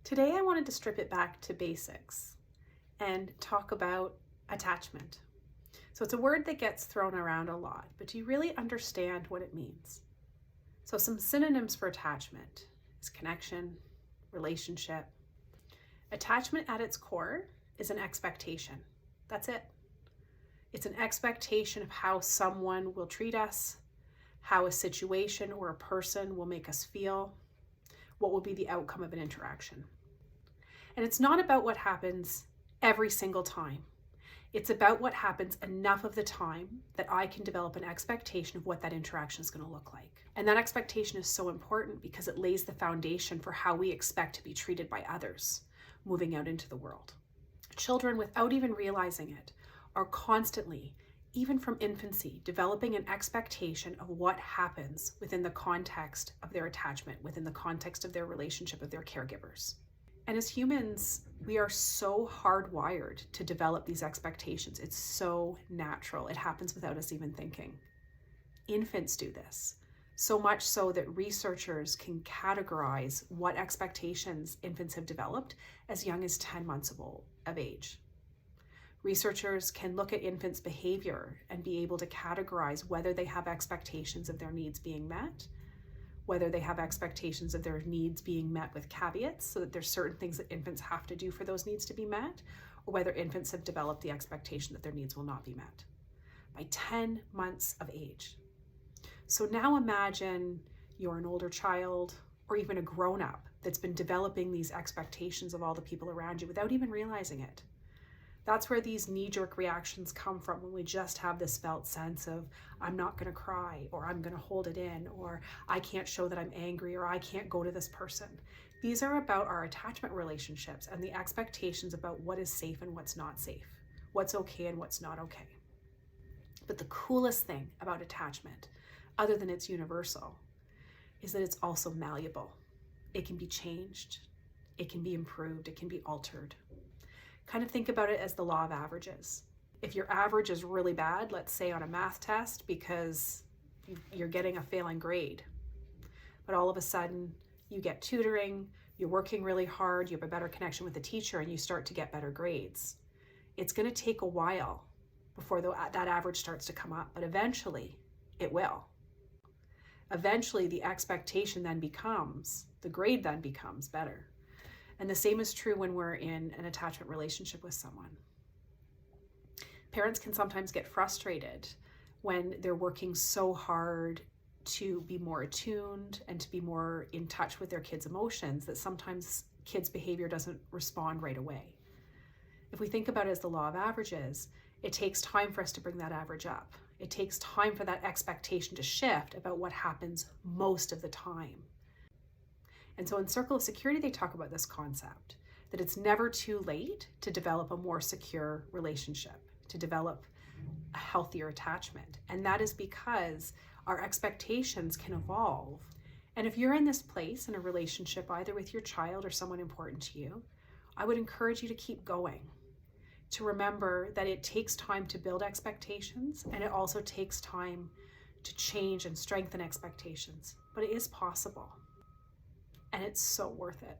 Today I wanted to strip it back to basics and talk about attachment. So it's a word that gets thrown around a lot, but do you really understand what it means? So some synonyms for attachment is connection, relationship. Attachment at its core is an expectation. That's it. It's an expectation of how someone will treat us, how a situation or a person will make us feel, what will be the outcome of an interaction. And it's not about what happens every single time. It's about what happens enough of the time that I can develop an expectation of what that interaction is going to look like. And that expectation is so important because it lays the foundation for how we expect to be treated by others moving out into the world. Children, without even realizing it, are constantly, even from infancy, developing an expectation of what happens within the context of their attachment, within the context of their relationship with their caregivers. And as humans, we are so hardwired to develop these expectations. It's so natural. It happens without us even thinking. Infants do this, so much so that researchers can categorize what expectations infants have developed as young as 10 months of age. Researchers can look at infants' behavior and be able to categorize whether they have expectations of their needs being met, whether they have expectations of their needs being met with caveats, so that there's certain things that infants have to do for those needs to be met, or whether infants have developed the expectation that their needs will not be met by 10 months of age. So now imagine you're an older child or even a grown-up that's been developing these expectations of all the people around you without even realizing it. That's where these knee-jerk reactions come from, when we just have this felt sense of, I'm not going to cry, or I'm going to hold it in, or I can't show that I'm angry, or I can't go to this person. These are about our attachment relationships and the expectations about what is safe and what's not safe, what's okay and what's not okay. But the coolest thing about attachment, other than it's universal, is that it's also malleable. It can be changed, it can be improved, it can be altered. Kind of think about it as the law of averages. If your average is really bad, let's say on a math test, because you're getting a failing grade, but all of a sudden you get tutoring, you're working really hard, you have a better connection with the teacher, and you start to get better grades. It's going to take a while before that average starts to come up, but eventually it will. Eventually the expectation then becomes, the grade then becomes better. And the same is true when we're in an attachment relationship with someone. Parents can sometimes get frustrated when they're working so hard to be more attuned and to be more in touch with their kids' emotions that sometimes kids' behavior doesn't respond right away. If we think about it as the law of averages, it takes time for us to bring that average up. It takes time for that expectation to shift about what happens most of the time. And so in Circle of Security, they talk about this concept, that it's never too late to develop a more secure relationship, to develop a healthier attachment. And that is because our expectations can evolve. And if you're in this place in a relationship, either with your child or someone important to you, I would encourage you to keep going, to remember that it takes time to build expectations, and it also takes time to change and strengthen expectations, but it is possible. And it's so worth it.